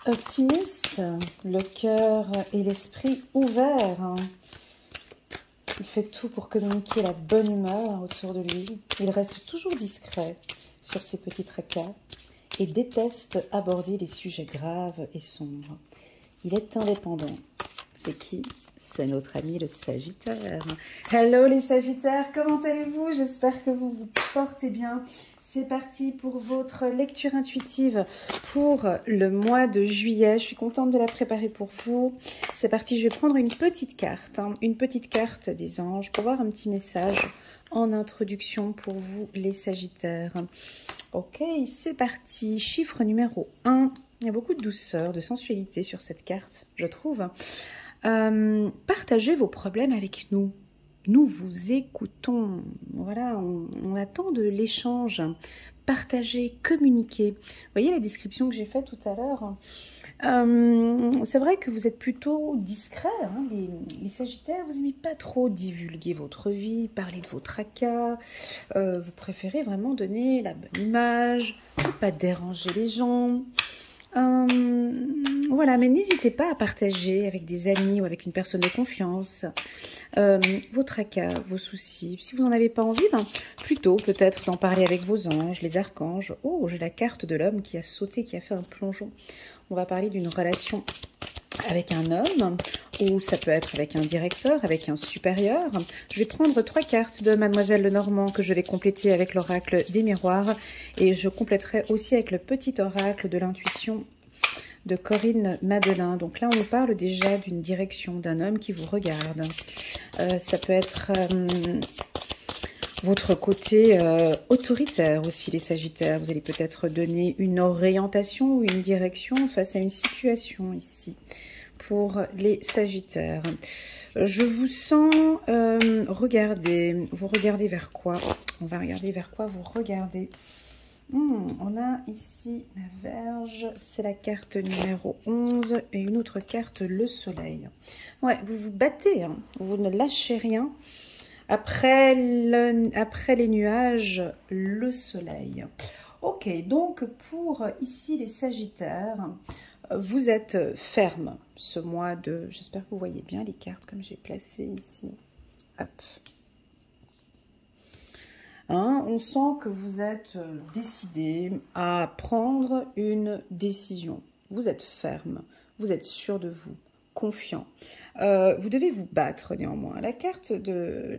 Optimiste, le cœur et l'esprit ouverts. Il fait tout pour communiquer la bonne humeur autour de lui. Il reste toujours discret sur ses petits tracas et déteste aborder les sujets graves et sombres. Il est indépendant. C'est qui? C'est notre ami le Sagittaire. Hello les Sagittaires, comment allez-vous? J'espère que vous vous portez bien. C'est parti pour votre lecture intuitive pour le mois de juillet. Je suis contente de la préparer pour vous. C'est parti, je vais prendre une petite carte, une petite carte des anges pour voir un petit message en introduction pour vous les Sagittaires. Ok, c'est parti. Chiffre numéro 1. Il y a beaucoup de douceur, de sensualité sur cette carte, je trouve. Partagez vos problèmes avec nous. Nous vous écoutons, voilà, on attend de l'échange, partager, communiquer. Vous voyez la description que j'ai faite tout à l'heure? C'est vrai que vous êtes plutôt discret, hein, les Sagittaires, vous n'aimez pas trop divulguer votre vie, parler de vos tracas, vous préférez vraiment donner la bonne image, ne pas déranger les gens. Voilà, mais n'hésitez pas à partager avec des amis ou avec une personne de confiance vos tracas, vos soucis. Si vous n'en avez pas envie, plutôt peut-être d'en parler avec vos anges, les archanges. Oh, j'ai la carte de l'homme qui a sauté, qui a fait un plongeon. On va parler d'une relation avec un homme, ou ça peut être avec un directeur, avec un supérieur. Je vais prendre 3 cartes de Mademoiselle Lenormand que je vais compléter avec l'oracle des miroirs. Et je compléterai aussi avec le petit oracle de l'intuition de Corinne Madelin. Donc là, on nous parle déjà d'une direction, d'un homme qui vous regarde. Ça peut être votre côté autoritaire aussi, les Sagittaires. Vous allez peut-être donner une orientation ou une direction face à une situation ici pour les Sagittaires. Je vous sens regarder. Vous regardez vers quoi? On va regarder vers quoi vous regardez. On a ici la Vierge, c'est la carte numéro 11 et une autre carte, le Soleil. Ouais, vous vous battez, hein, vous ne lâchez rien. Après les nuages, le Soleil. Ok, donc pour ici les Sagittaires, vous êtes ferme ce mois de... J'espère que vous voyez bien les cartes comme j'ai placé ici. Hop. Hein, on sent que vous êtes décidé à prendre une décision. Vous êtes ferme, vous êtes sûr de vous, confiant. Vous devez vous battre néanmoins. La carte de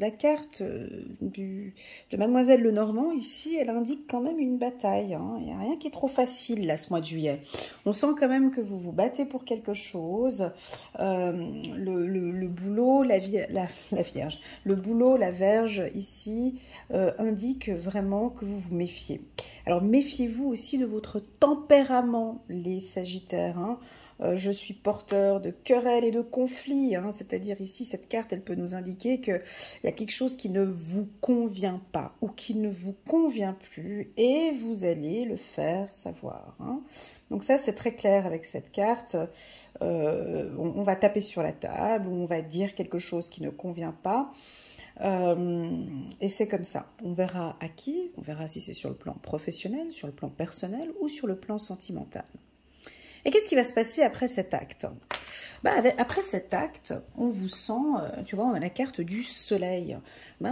Mademoiselle Lenormand ici, elle indique quand même une bataille. Hein. Il n'y a rien qui est trop facile là ce mois de juillet. On sent quand même que vous vous battez pour quelque chose. Le boulot, la Vierge, le boulot, la Vierge ici indique vraiment que vous vous méfiez. Alors méfiez-vous aussi de votre tempérament, les Sagittaires. Hein. Je suis porteur de querelles et de conflits, hein, c'est-à-dire ici, cette carte, elle peut nous indiquer qu'il y a quelque chose qui ne vous convient pas ou qui ne vous convient plus et vous allez le faire savoir. Hein. Donc ça, c'est très clair avec cette carte. On va taper sur la table, ou on va dire quelque chose qui ne convient pas. Et c'est comme ça. On verra à qui, on verra si c'est sur le plan professionnel, sur le plan personnel ou sur le plan sentimental. Et qu'est-ce qui va se passer après cet acte? Après cet acte, on vous sent, tu vois, on a la carte du soleil.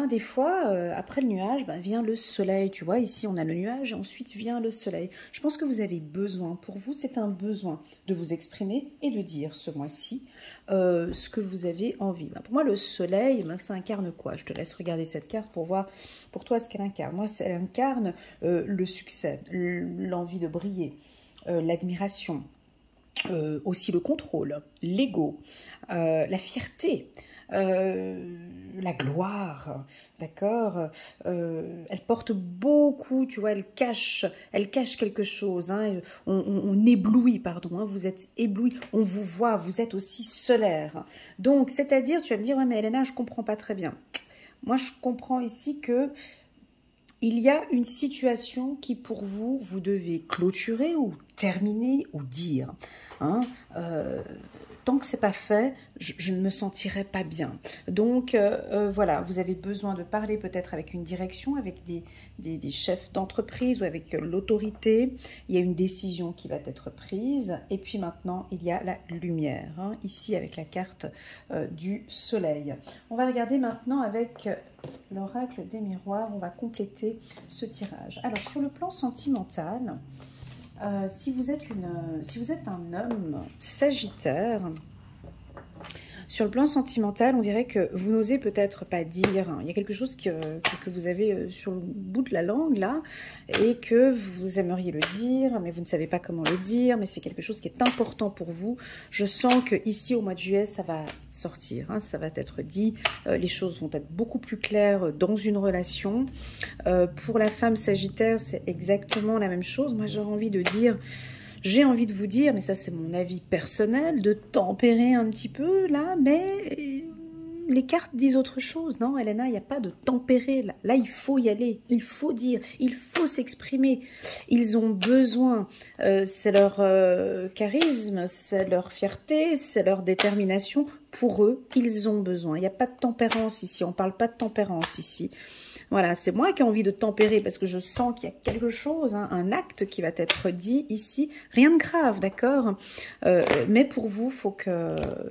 Des fois, après le nuage, vient le soleil. Tu vois, ici, on a le nuage et ensuite vient le soleil. Je pense que vous avez besoin, pour vous, c'est un besoin de vous exprimer et de dire ce mois-ci ce que vous avez envie. Pour moi, le soleil, ça incarne quoi? Je te laisse regarder cette carte pour voir pour toi ce qu'elle incarne. Moi, elle incarne le succès, l'envie de briller, l'admiration. Aussi le contrôle, l'ego, la fierté, la gloire, d'accord. Elle porte beaucoup, tu vois, elle cache quelque chose. Hein, on éblouit, pardon. Hein, vous êtes ébloui, on vous voit, vous êtes aussi solaire. Donc, c'est-à-dire, tu vas me dire, ouais, mais Elena, je comprends pas très bien. Moi, je comprends ici que il y a une situation qui, pour vous, vous devez clôturer ou terminer ou dire. Hein, tant que c'est pas fait, je ne me sentirai pas bien. Donc voilà, vous avez besoin de parler peut-être avec une direction, avec des chefs d'entreprise ou avec l'autorité. Il y a une décision qui va être prise. Et puis maintenant, il y a la lumière, hein, ici avec la carte du soleil. On va regarder maintenant avec l'oracle des miroirs. On va compléter ce tirage. Alors, sur le plan sentimental, si vous êtes un homme sagittaire, sur le plan sentimental, on dirait que vous n'osez peut-être pas dire. Il y a quelque chose que vous avez sur le bout de la langue, là, et que vous aimeriez le dire, mais vous ne savez pas comment le dire, mais c'est quelque chose qui est important pour vous. Je sens que ici au mois de juillet, ça va sortir, hein, ça va être dit. Les choses vont être beaucoup plus claires dans une relation. Pour la femme sagittaire, c'est exactement la même chose. Moi, j'aurais envie de dire... J'ai envie de vous dire, mais ça c'est mon avis personnel, de tempérer un petit peu là, mais les cartes disent autre chose, non Elena, il n'y a pas de tempérer là. Là, il faut y aller, il faut dire, il faut s'exprimer. Ils ont besoin, c'est leur charisme, c'est leur fierté, c'est leur détermination. Pour eux, ils ont besoin. Il n'y a pas de tempérance ici, on ne parle pas de tempérance ici. Voilà, c'est moi qui ai envie de tempérer parce que je sens qu'il y a quelque chose, hein, un acte qui va être dit ici. Rien de grave, d'accord, mais pour vous,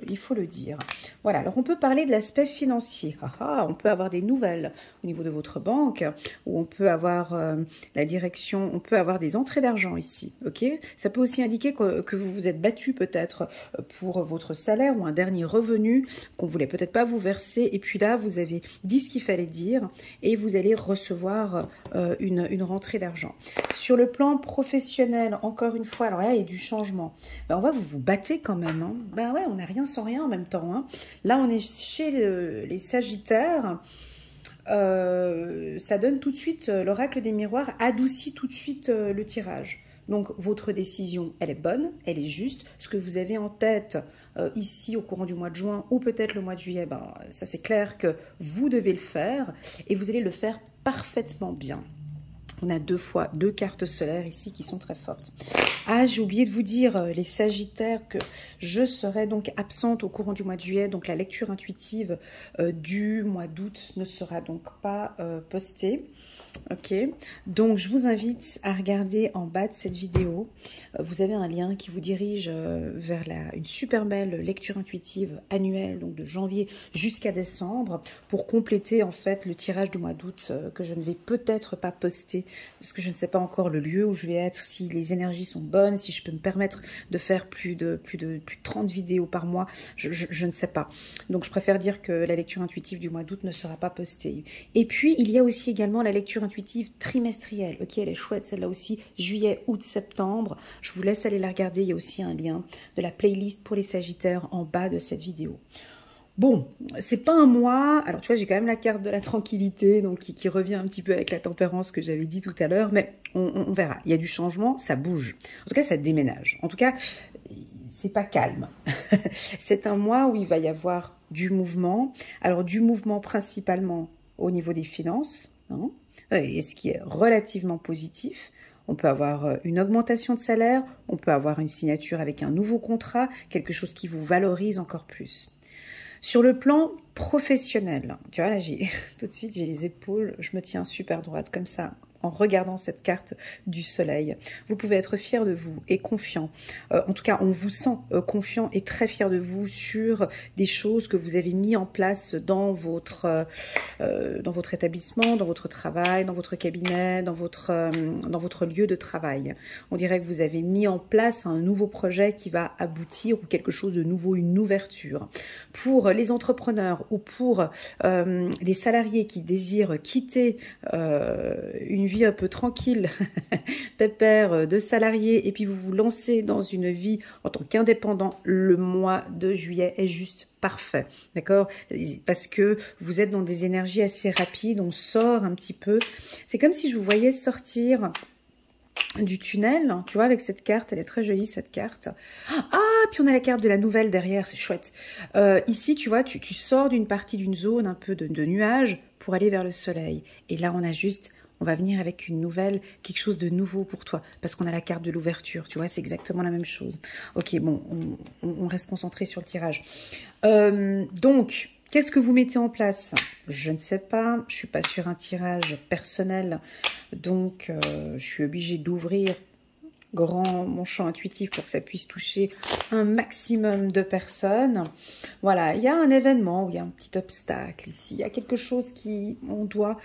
il faut le dire. Voilà, alors on peut parler de l'aspect financier. On peut avoir des nouvelles au niveau de votre banque, ou on peut avoir la direction, on peut avoir des entrées d'argent ici, ok. Ça peut aussi indiquer que vous vous êtes battu peut-être pour votre salaire ou un dernier revenu qu'on ne voulait peut-être pas vous verser. Et puis là, vous avez dit ce qu'il fallait dire et vous allez recevoir une rentrée d'argent. Sur le plan professionnel, encore une fois, alors là, il y a du changement. Ben, on va vous battez quand même. Hein. Ben ouais, on n'a rien sans rien en même temps. Hein. Là, on est chez les Sagittaires. Ça donne tout de suite, l'oracle des miroirs adoucit tout de suite le tirage. Donc, votre décision, elle est bonne, elle est juste. Ce que vous avez en tête ici au courant du mois de juin ou peut-être le mois de juillet, ben, ça c'est clair que vous devez le faire et vous allez le faire parfaitement bien. On a deux cartes solaires ici qui sont très fortes. Ah, j'ai oublié de vous dire, les Sagittaires, que je serai donc absente au courant du mois de juillet. Donc, la lecture intuitive du mois d'août ne sera donc pas postée. Ok, donc je vous invite à regarder en bas de cette vidéo. Vous avez un lien qui vous dirige vers une super belle lecture intuitive annuelle, donc de janvier jusqu'à décembre, pour compléter en fait le tirage du mois d'août que je ne vais peut-être pas poster parce que je ne sais pas encore le lieu où je vais être, si les énergies sont bonnes, si je peux me permettre de faire plus de 30 vidéos par mois, je ne sais pas. Donc je préfère dire que la lecture intuitive du mois d'août ne sera pas postée. Et puis il y a aussi également la lecture intuitive trimestrielle. Ok, elle est chouette celle-là aussi, juillet, août, septembre. Je vous laisse aller la regarder. Il y a aussi un lien de la playlist pour les Sagittaires en bas de cette vidéo. Bon, c'est pas un mois. Alors tu vois, j'ai quand même la carte de la tranquillité, donc qui revient un petit peu avec la tempérance que j'avais dit tout à l'heure, mais on verra. Il y a du changement, ça bouge. En tout cas, ça déménage. En tout cas, c'est pas calme. C'est un mois où il va y avoir du mouvement. Alors du mouvement principalement au niveau des finances, hein, et ce qui est relativement positif. On peut avoir une augmentation de salaire, on peut avoir une signature avec un nouveau contrat, quelque chose qui vous valorise encore plus. Sur le plan professionnel, tu vois, là, tout de suite, j'ai les épaules, je me tiens super droite comme ça, en regardant cette carte du soleil. Vous pouvez être fier de vous et confiant. En tout cas, on vous sent confiant et très fier de vous sur des choses que vous avez mis en place dans votre établissement, dans votre travail, dans votre cabinet, dans votre lieu de travail. On dirait que vous avez mis en place un nouveau projet qui va aboutir ou quelque chose de nouveau, une ouverture. Pour les entrepreneurs ou pour des salariés qui désirent quitter une vie un peu tranquille, pépère, de salarié, et puis vous vous lancez dans une vie en tant qu'indépendant, le mois de juillet est juste parfait, d'accord? Parce que vous êtes dans des énergies assez rapides, on sort un petit peu. C'est comme si je vous voyais sortir du tunnel, tu vois, avec cette carte, elle est très jolie cette carte. Ah, puis on a la carte de la nouvelle derrière, c'est chouette. Ici, tu vois, tu sors d'une partie d'une zone un peu de nuages pour aller vers le soleil. Et là, on a juste on va venir avec une nouvelle, quelque chose de nouveau pour toi, parce qu'on a la carte de l'ouverture, tu vois, c'est exactement la même chose. Ok, bon, on reste concentré sur le tirage. Donc, qu'est-ce que vous mettez en place? Je ne sais pas, je suis pas sur un tirage personnel, donc je suis obligée d'ouvrir grand mon champ intuitif pour que ça puisse toucher un maximum de personnes. Voilà, il y a un événement, il y a un petit obstacle ici, il y a quelque chose qui on doit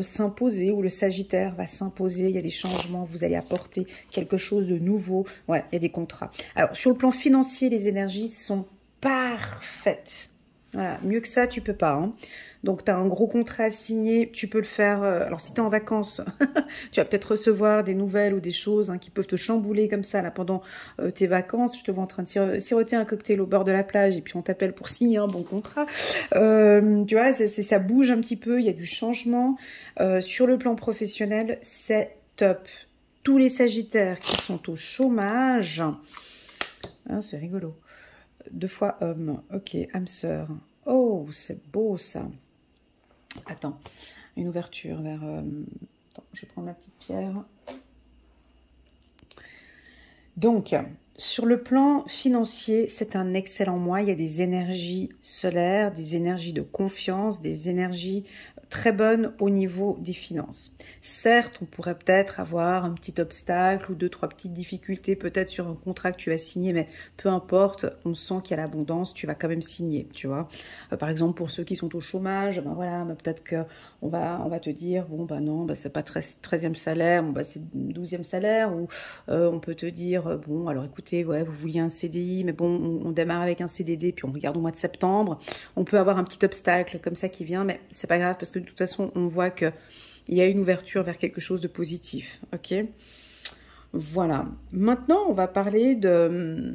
s'imposer, où le Sagittaire va s'imposer, il y a des changements, vous allez apporter quelque chose de nouveau, ouais, il y a des contrats. Alors, sur le plan financier, les énergies sont parfaites. Voilà, mieux que ça, tu peux pas, hein. Donc, tu as un gros contrat à signer, tu peux le faire. Alors, si tu es en vacances, tu vas peut-être recevoir des nouvelles ou des choses qui peuvent te chambouler comme ça là, pendant tes vacances. Je te vois en train de siroter un cocktail au bord de la plage et puis on t'appelle pour signer un bon contrat. Tu vois, ça bouge un petit peu, il y a du changement. Sur le plan professionnel, c'est top. Tous les Sagittaires qui sont au chômage, hein, c'est rigolo. 2 fois homme, ok, âme sœur. Oh, c'est beau ça. Attends, une ouverture vers... Attends, je vais prendre ma petite pierre. Donc, sur le plan financier, c'est un excellent mois. Il y a des énergies solaires, des énergies de confiance, des énergies très bonnes au niveau des finances. Certes, on pourrait peut-être avoir un petit obstacle ou 2-3 petites difficultés peut-être sur un contrat que tu vas signer, mais peu importe, on sent qu'il y a l'abondance, tu vas quand même signer, tu vois. Par exemple, pour ceux qui sont au chômage, ben voilà, ben peut-être qu'on va te dire, bon, ben non, ben c'est pas 13e salaire, bon, ben c'est 12e salaire, ou on peut te dire, bon, alors écoutez, ouais, vous vouliez un CDI, mais bon, on démarre avec un CDD, puis on regarde au mois de septembre. On peut avoir un petit obstacle comme ça qui vient, mais c'est pas grave, parce que de toute façon, on voit que il y a une ouverture vers quelque chose de positif, ok? Voilà. Maintenant, on va parler de...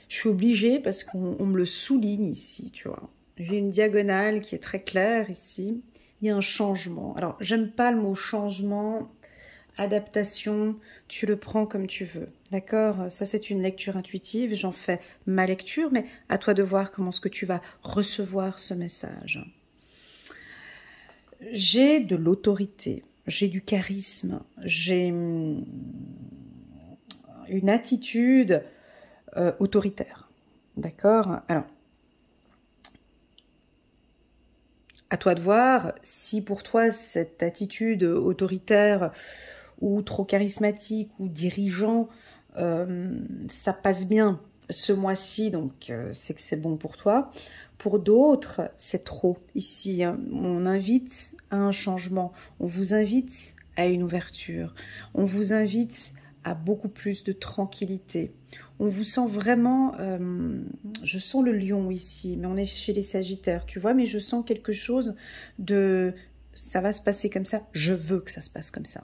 Je suis obligée parce qu'on me le souligne ici, tu vois. J'ai une diagonale qui est très claire ici. Il y a un changement. Alors, j'aime pas le mot changement, adaptation, tu le prends comme tu veux, d'accord? Ça, c'est une lecture intuitive. J'en fais ma lecture, mais à toi de voir comment est-ce que tu vas recevoir ce message. J'ai de l'autorité, j'ai du charisme, j'ai une attitude autoritaire. D'accord? Alors, à toi de voir si pour toi cette attitude autoritaire ou trop charismatique ou dirigeant, ça passe bien ce mois-ci, donc c'est que c'est bon pour toi. Pour d'autres, c'est trop. Ici, hein, on invite à un changement, on vous invite à une ouverture, on vous invite à beaucoup plus de tranquillité. On vous sent vraiment, je sens le lion ici, mais on est chez les Sagittaires, tu vois, mais je sens quelque chose de, ça va se passer comme ça, je veux que ça se passe comme ça.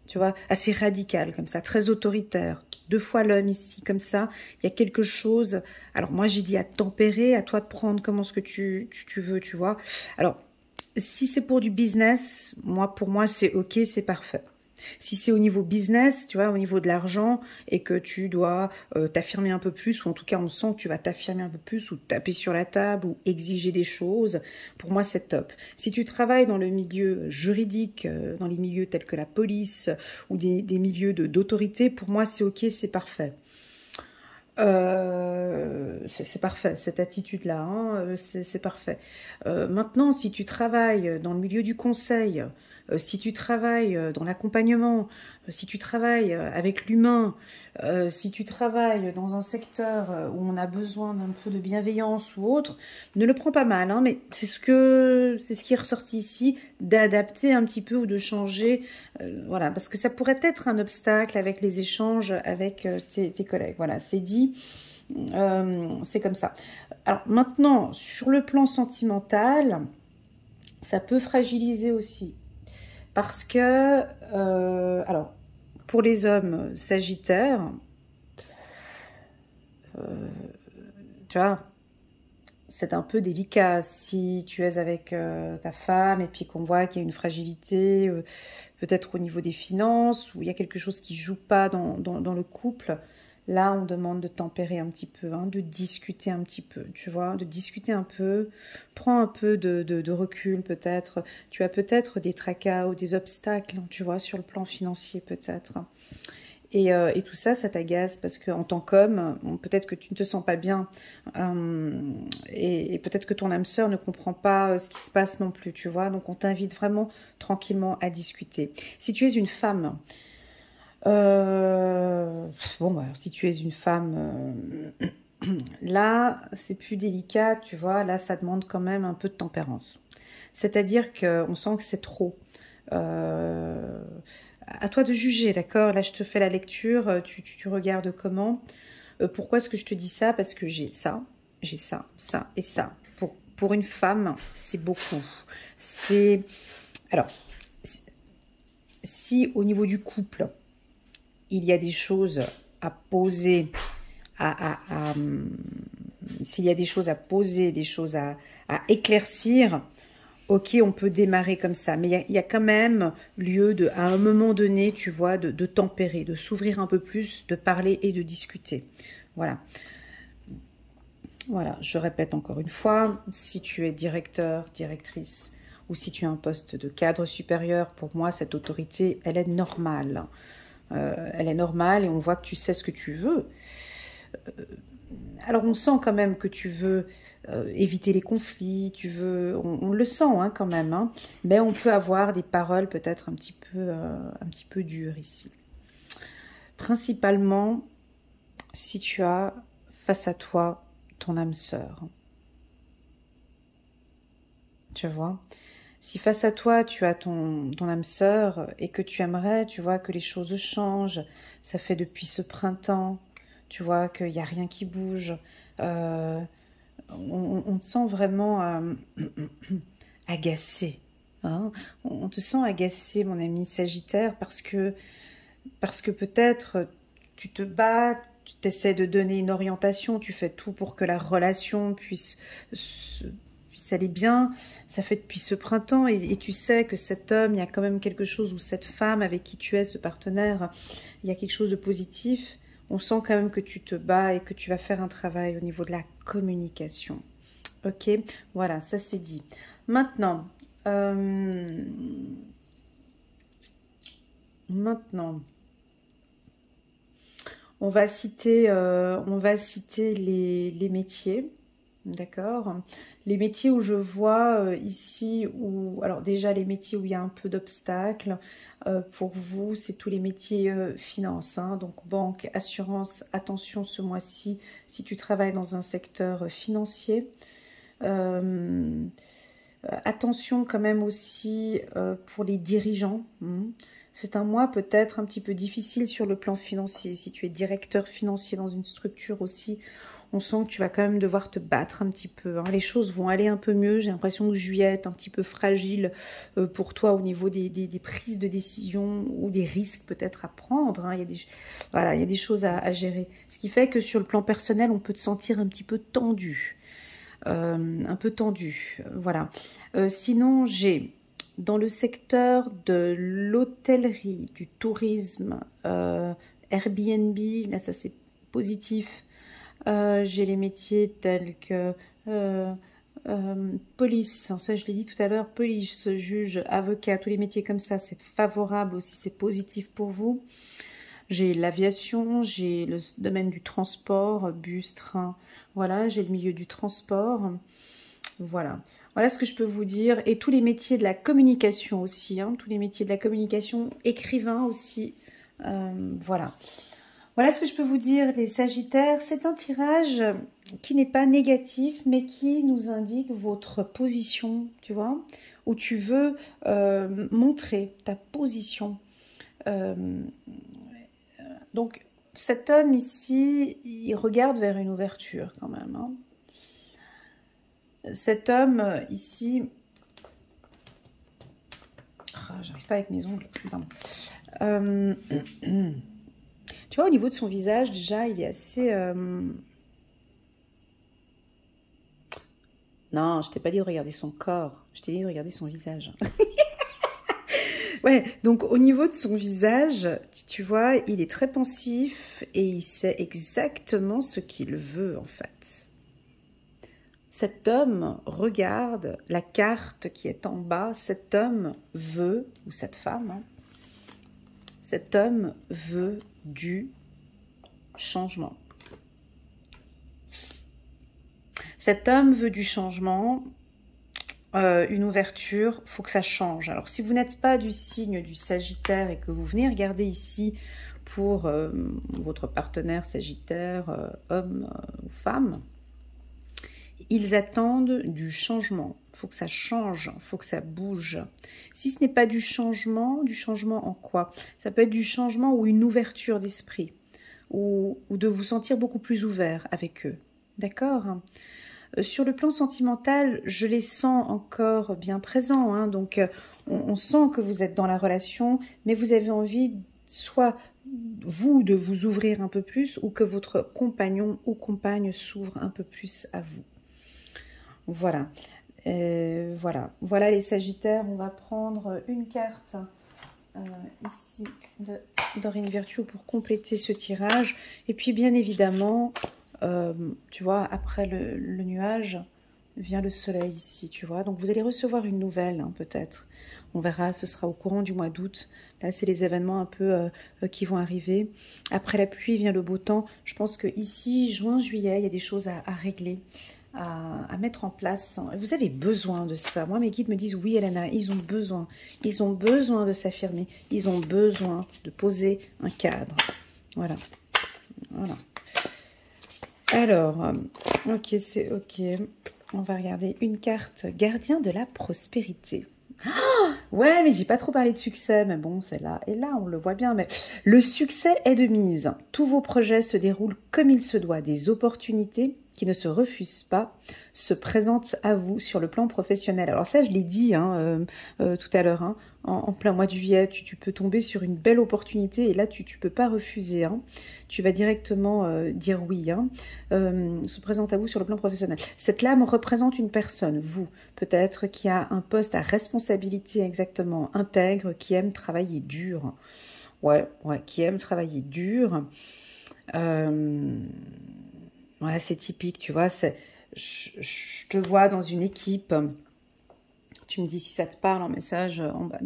Tu vois, assez radical comme ça, très autoritaire. 2 fois l'homme ici, comme ça, il y a quelque chose... Alors moi j'ai dit à tempérer, à toi de prendre comment ce que tu veux, tu vois. Alors, si c'est pour du business, pour moi c'est ok, c'est parfait. Si c'est au niveau business, tu vois, au niveau de l'argent, et que tu dois t'affirmer un peu plus, ou en tout cas on sent que tu vas t'affirmer un peu plus, ou taper sur la table, ou exiger des choses, pour moi c'est top. Si tu travailles dans le milieu juridique, dans les milieux tels que la police, ou des milieux d'autorité, pour moi c'est ok, c'est parfait. C'est parfait, cette attitude-là, hein, c'est parfait. Maintenant, si tu travailles dans le milieu du conseil, si tu travailles dans l'accompagnement, si tu travailles avec l'humain, si tu travailles dans un secteur où on a besoin d'un peu de bienveillance ou autre, ne le prends pas mal, hein, mais c'est ce qui est ressorti ici, d'adapter un petit peu ou de changer, voilà, parce que ça pourrait être un obstacle avec les échanges avec tes collègues. Voilà, c'est dit, c'est comme ça. Alors maintenant, sur le plan sentimental, ça peut fragiliser aussi. Parce que, alors, pour les hommes sagittaires, tu vois, c'est un peu délicat si tu es avec ta femme et puis qu'on voit qu'il y a une fragilité, peut-être au niveau des finances, ou il y a quelque chose qui ne joue pas dans le couple. Là, on demande de tempérer un petit peu, hein, de discuter un petit peu, tu vois, de discuter un peu. Prends un peu de recul peut-être. Tu as peut-être des tracas ou des obstacles, tu vois, sur le plan financier peut-être. Et tout ça, ça t'agace parce qu'en tant qu'homme, peut-être que tu ne te sens pas bien et peut-être que ton âme sœur ne comprend pas ce qui se passe non plus, tu vois. Donc on t'invite vraiment tranquillement à discuter. Si tu es une femme, bon, bah, si tu es une femme, là, c'est plus délicat, tu vois. Là, ça demande quand même un peu de tempérance. C'est-à-dire qu'on sent que c'est trop. Euh, à toi de juger, d'accord? Là, je te fais la lecture, tu regardes comment. Pourquoi est-ce que je te dis ça? Parce que j'ai ça, ça et ça. Pour une femme, c'est beaucoup. C'est... Alors, si au niveau du couple, il y a des choses à poser, s'il y a des choses à poser, des choses à éclaircir, ok, on peut démarrer comme ça, mais il y a quand même lieu de, à un moment donné, tu vois, de tempérer, de s'ouvrir un peu plus, de parler et de discuter. Voilà. Voilà, je répète encore une fois, si tu es directeur, directrice, ou si tu as un poste de cadre supérieur, pour moi, cette autorité, elle est normale. Elle est normale et on voit que tu sais ce que tu veux. Alors on sent quand même que tu veux éviter les conflits, on le sent hein, quand même, hein, mais on peut avoir des paroles peut-être un petit peu dures ici. Principalement, si tu as face à toi ton âme sœur, tu vois. Si face à toi tu as ton âme sœur et que tu aimerais, tu vois, que les choses changent, ça fait depuis ce printemps, tu vois, qu'il n'y a rien qui bouge, on te sent vraiment agacé. Hein, on te sent agacé, mon ami Sagittaire, parce que peut-être tu te bats, tu essaies de donner une orientation, tu fais tout pour que la relation puisse aller bien. Ça fait depuis ce printemps et tu sais que cet homme, il y a quand même quelque chose, ou cette femme avec qui tu es, ce partenaire, il y a quelque chose de positif. On sent quand même que tu te bats et que tu vas faire un travail au niveau de la communication. Ok, voilà, ça c'est dit. Maintenant, on va citer les métiers, d'accord? Les métiers où je vois ici, alors déjà les métiers où il y a un peu d'obstacles, pour vous, c'est tous les métiers finance, hein, donc banque, assurance, attention ce mois-ci, si tu travailles dans un secteur financier. Attention quand même aussi pour les dirigeants. C'est un mois peut-être un petit peu difficile sur le plan financier. Si tu es directeur financier dans une structure aussi, on sent que tu vas quand même devoir te battre un petit peu. Hein. Les choses vont aller un peu mieux. J'ai l'impression que juillet est un petit peu fragile pour toi au niveau des prises de décision ou des risques peut-être à prendre. Hein. Voilà, il y a des choses à gérer. Ce qui fait que sur le plan personnel, on peut te sentir un petit peu tendu. Un peu tendu, voilà. Sinon, j'ai dans le secteur de l'hôtellerie, du tourisme, Airbnb, là ça c'est positif. J'ai les métiers tels que police, ça je l'ai dit tout à l'heure, police, juge, avocat, tous les métiers comme ça, c'est favorable aussi, c'est positif pour vous. J'ai l'aviation, j'ai le domaine du transport, bus, train, voilà, j'ai le milieu du transport, voilà. Voilà ce que je peux vous dire. Et tous les métiers de la communication aussi, hein, tous les métiers de la communication, écrivain aussi, voilà. Voilà ce que je peux vous dire, les Sagittaires. C'est un tirage qui n'est pas négatif, mais qui nous indique votre position, tu vois, où tu veux montrer ta position. Donc, cet homme ici, il regarde vers une ouverture quand même. Hein. Cet homme ici... Oh, j'arrive pas avec mes ongles. Tu vois, au niveau de son visage, déjà, il est assez... Non, je t'ai pas dit de regarder son corps. Je t'ai dit de regarder son visage. Ouais, donc au niveau de son visage, tu vois, il est très pensif et il sait exactement ce qu'il veut en fait. Cet homme regarde la carte qui est en bas, cet homme veut, ou cette femme, hein, cet homme veut du changement. Cet homme veut du changement, une ouverture, il faut que ça change. Alors si vous n'êtes pas du signe du Sagittaire et que vous venez regarder ici pour votre partenaire Sagittaire, homme ou femme, ils attendent du changement. Il faut que ça change, il faut que ça bouge. Si ce n'est pas du changement en quoi? Ça peut être du changement ou une ouverture d'esprit, ou de vous sentir beaucoup plus ouvert avec eux. D'accord? Sur le plan sentimental, je les sens encore bien présents. Hein, donc, on sent que vous êtes dans la relation, mais vous avez envie, soit vous, de vous ouvrir un peu plus, ou que votre compagnon ou compagne s'ouvre un peu plus à vous. Voilà. Voilà les Sagittaires. On va prendre une carte ici de Dorine Virtue pour compléter ce tirage. Et puis, bien évidemment, tu vois, après le nuage, vient le soleil ici, tu vois. Donc, vous allez recevoir une nouvelle, hein, peut-être. On verra, ce sera au courant du mois d'août. Là, c'est les événements un peu qui vont arriver. Après la pluie, vient le beau temps. Je pense que ici, juin, juillet, il y a des choses à régler, à mettre en place. Vous avez besoin de ça. Moi, mes guides me disent, oui, Elena, ils ont besoin. Ils ont besoin de s'affirmer. Ils ont besoin de poser un cadre. Voilà. Voilà. Alors, ok, c'est ok. On va regarder une carte, gardien de la prospérité. Oh, ouais, mais j'ai pas trop parlé de succès, mais bon, c'est là. Et là, on le voit bien, mais le succès est de mise. Tous vos projets se déroulent comme il se doit. Des opportunités qui ne se refusent pas se présentent à vous sur le plan professionnel. Alors ça, je l'ai dit hein, tout à l'heure, hein, en plein mois de juillet, tu peux tomber sur une belle opportunité et là, tu peux pas refuser. Hein. Tu vas directement dire oui. Hein. Se présente à vous sur le plan professionnel. Cette lame représente une personne, vous, peut-être, qui a un poste à responsabilité exactement intègre, qui aime travailler dur. Ouais, qui aime travailler dur. Ouais, c'est typique, tu vois. Je te vois dans une équipe. Tu me dis si ça te parle en message en bas.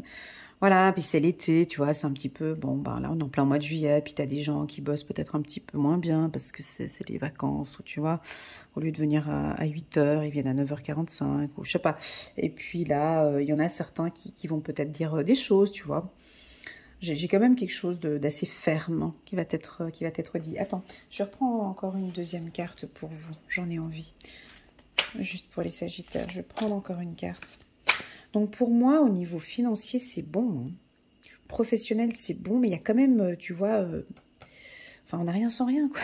Voilà, puis c'est l'été, tu vois, c'est un petit peu... Bon, ben là, on est en plein mois de juillet, puis tu as des gens qui bossent peut-être un petit peu moins bien parce que c'est les vacances, ou tu vois, au lieu de venir à 8 h, ils viennent à 9 h 45, ou je sais pas. Et puis là, il y en a certains qui vont peut-être dire des choses, tu vois. J'ai quand même quelque chose d'assez ferme qui va être dit. Attends, je reprends encore une deuxième carte pour vous. J'en ai envie. Juste pour les Sagittaires, je vais prendre encore une carte. Donc pour moi, au niveau financier, c'est bon. Hein. Professionnel, c'est bon, mais il y a quand même, tu vois... Enfin, on n'a rien sans rien, quoi.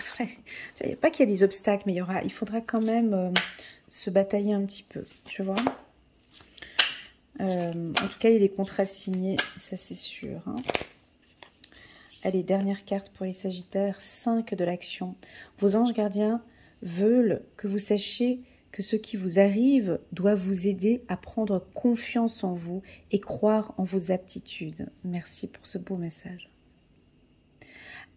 Il n'y a pas qu'il y a des obstacles, mais il faudra quand même se batailler un petit peu, tu vois. En tout cas, il y a des contrats signés, ça c'est sûr. Hein. Allez, dernière carte pour les Sagittaires, 5 de l'action. Vos anges gardiens veulent que vous sachiez que ce qui vous arrive doit vous aider à prendre confiance en vous et croire en vos aptitudes. Merci pour ce beau message.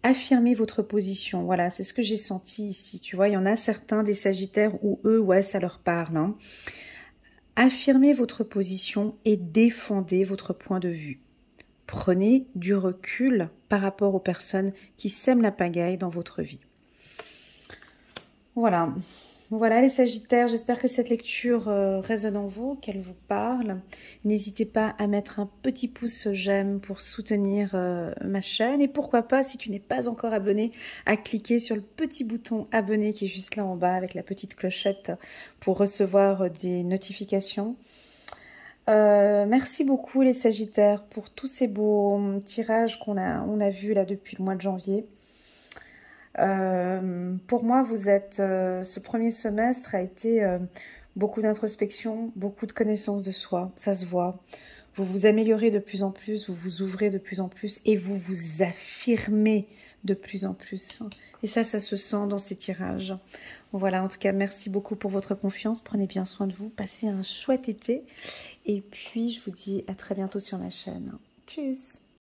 Affirmez votre position. Voilà, c'est ce que j'ai senti ici. Tu vois, il y en a certains des Sagittaires où eux, ouais, ça leur parle. Hein. Affirmez votre position et défendez votre point de vue. Prenez du recul par rapport aux personnes qui sèment la pagaille dans votre vie. Voilà. Voilà les Sagittaires, j'espère que cette lecture résonne en vous, qu'elle vous parle. N'hésitez pas à mettre un petit pouce j'aime pour soutenir ma chaîne. Et pourquoi pas, si tu n'es pas encore abonné, à cliquer sur le petit bouton abonner qui est juste là en bas avec la petite clochette pour recevoir des notifications. Merci beaucoup les Sagittaires pour tous ces beaux tirages qu'on a vus là depuis le mois de janvier. Pour moi, ce premier semestre a été beaucoup d'introspection, beaucoup de connaissance de soi, ça se voit. Vous vous améliorez de plus en plus, vous vous ouvrez de plus en plus et vous vous affirmez de plus en plus. Et ça se sent dans ces tirages. Voilà, en tout cas, merci beaucoup pour votre confiance. Prenez bien soin de vous, passez un chouette été. Et puis, je vous dis à très bientôt sur ma chaîne. Tschüss.